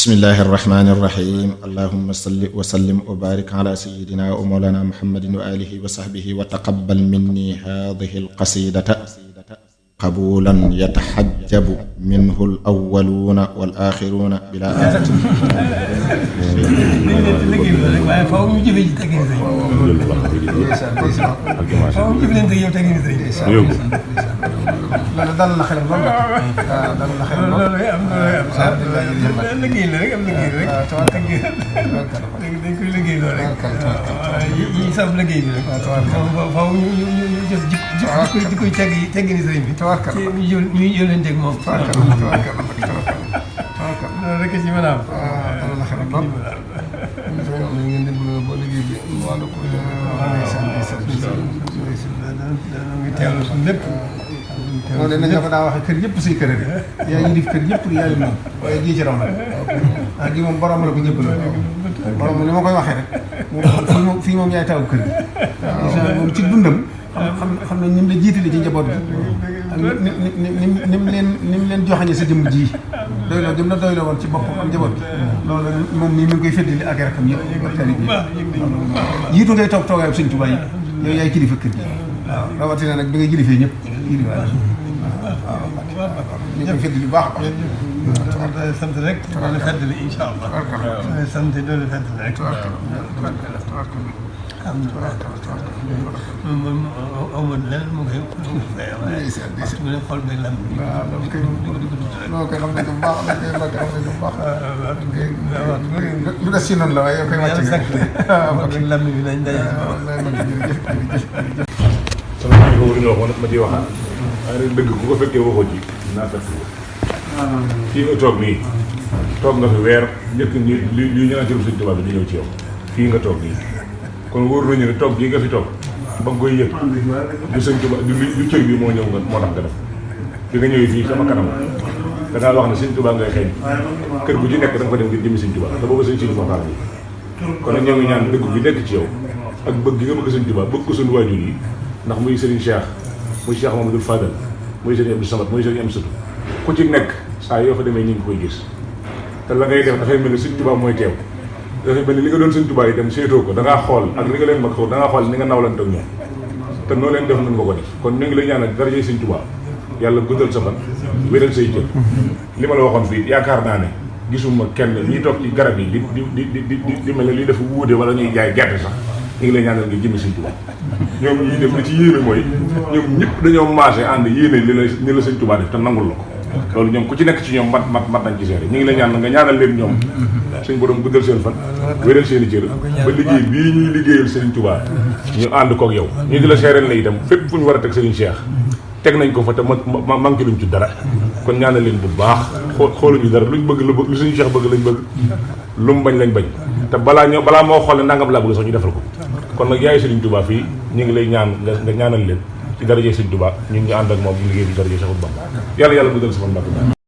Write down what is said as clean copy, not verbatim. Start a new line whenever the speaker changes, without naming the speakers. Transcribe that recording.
bismillahi irrahmani irrahim allahuma salli wa sallim wa barik ala sayidina wa mawlana muhammadin wa alihi wa sahbihi wa taqabbal minni hadihi alqasidata qabulan yatahajjabu minhu alawwaluna wal axiruna bila afatin
loolu dal na xelam lool dal na xelam lool liggéey la rek am liggéey rek dañ koy liggéey loolu rek yi sab liggéey bi rek faaw ñu jëf di koy teggi ni sëriñ bi ñu jëlanteeg moom loolu rek ci mën a am dal na xelam lool ngeen dem boo liggéey bi wàllu ko ngi teewlu suñu lépp loolu nañ la ko daa waxee kër yëpp say kër rek yaa ngi def kër yëpp yaa ngi moom waaye gii ci raw nag gi moom borom la ko ñëpp la borom li ma koy waxee rek moom fii moom yaay taw kër gi moom ci dundam xam ne ni mu la jiitale ci njaboot bi ak ni mu leen joxañe sa jëmm ji doy la jëm la doy la woon ci bopp ak njaboot bi loolu moom nii mi ngi koy feddali ak rakam yëpp ak tari bi jiitu ngay toog toogaayu Sëñ Tuubaa yi yow yaay kilifa kër gi waaw rawatina nag bi nga jilifee ñëpp waaw ñu koy fedd lu baax a baax sant rek doole feddali incha allah sant doole feddali rek moom amul leneen mu koy fay waaye mu ne xol bi lam waaw loolu koy xam nañ ko bu baax xam nañ ko bu baax lu des si noonu la waaye yow koy wàcc nga lam bi nañ daje
sama kii boobu li nga waxoon ma ciy waxaat waaye nag dëgg ku ko fekkee waxoo ci naa fekk fii nga toog nii toog nga fi weer njëkk li ñu naan ci Sëñ Tuubaa bi di ñëw ci yow fii nga toog nii kon wóor nañu ne toog bii nga fi toog ba nga koy yëg du Sëñ Tuubaa du cër bi moo ñëw nga moo tax nga def bi nga ñëwee fii sama kanam da ngaa wax ne Sëñ Tuubaa ngay xeeñ kër gu ci nekk da nga fa dem ngir jëmi Sëñ Tuubaa te booba Sëñ Sidi Moxtaar bi kon nag ñoo ngi ñaan dëgg bi nekk ci yow ak bëgg gi nga bëgg Sëñ Tuubaa bëgg ko suñu waajur yi ndax muy Serigne Cheikh muy Cheikh Mamadou Fadal muy Serigne Abdou Samad muy Serigne Amsatou ku ci nekk saa yoo fa demee ñu ngi koy gis te la ngay def dafay mel ni Sëñ Tuubaa mooy teew dafay mel ni li nga doon Sëñ Tuubaa yi dem seetoo ko da ngaa xool ak li nga leen mag xool da ngaa xool ni nga nawlante ak ñoom te noo leen def nan nga ko def kon ñu ngi lay ñaanal darajay Sëñ Tuubaa yàlla guddal sa fan wéral say jël li ma la waxoon fii yaakaar naa ne gisuma kenn ñi toog ci garab yi di mel ne li dafa wuude wala ñuy jaay gerte sax ñu ngi lay ñaanal nga jëmi Sëñ Tuubaa ñoom ñii def li ci yéeme mooy ñoom ñëpp dañoo maase ànd yéene li la Sëñ Tuubaa def te nangul la ko loolu ñoom ku ci nekk ci ñoom mat nañ ci seere ñu ngi lay ñaan nga ñaanal leen ñoom suñ borom guddal seen fan wéral seen i cër ba liggéey bii ñuy liggéeyal Sëñ Tuubaa ñu ànd kook yow ñu ngi la seereel na itam fépp fu ñu war a teg Sëriñ Cheikh teg nañ ko fa te manqué luñ ci dara kon ñaanal leen bu baax xooluñu dara luñ bëgg lu Sëriñ Cheikh bëgg lañ bëgg lu mu bañ lañ bañ te balaa moo xool ne nangam laa bëgg sax ñu defal ko kon nag yaay Sëriñ Tuubaa fii ñu ngi lay ñaan nga ñaanal leen ci daraje Sëñ Tuubaa ñu ngi ànd ak moom bu liggéey bi daraje Seexul Bamba yàlla guddal sa fan